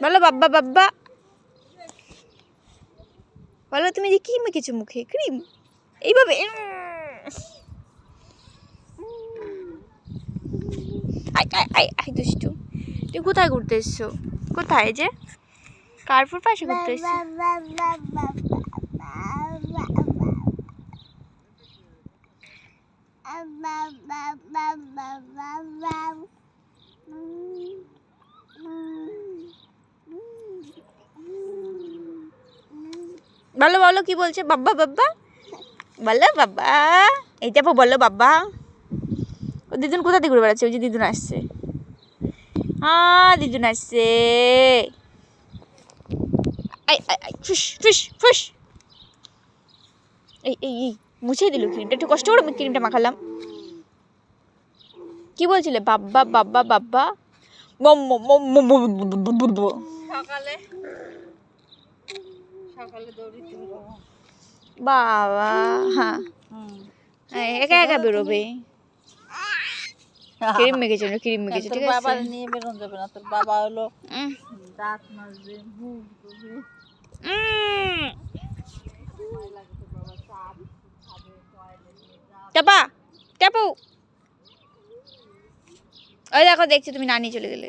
বলো বাব্বা বাব্বা বলো। তুমি যে কি মেখেছো মুখে? ক্রিম এইভাবে? দুষ্টু, তুমি কোথায় ঘুরতে এসছো? কোথায় যে কার্পুর পাশে ঘুরতে এসছো? বলো বলো কি বলছে? বাব্বা বাব্বা বলো বাব্বা। এই যাবো বলো বাব্বা। ও দিদুন কোথা দিয়ে ঘুরে বেড়াচ্ছে? ওই যে দিদুন আসছে। দিদুন আসছে। ফুস ফুস ফুস। এই এই এই মুছে দিল ক্রিমটা। একটু কষ্ট করে ক্রিমটা মাখালাম। কি বলছিলে? বাব্বা বাব্বা বাব্বা সকালে দৌড়িতে বাবা। হ্যাঁ একা একা বেরোবে। ক্রিম মেখেছে, ক্রিম মেখেছে। ঠিক আছে, বাবা নিয়ে বেরোনো যাবে না। তোর বাবা হলো দাঁত মাজবে, মুখ ধুবে। টাপা টাপু। ওই দেখো দেখছি তুমি নানি চলে গেলে।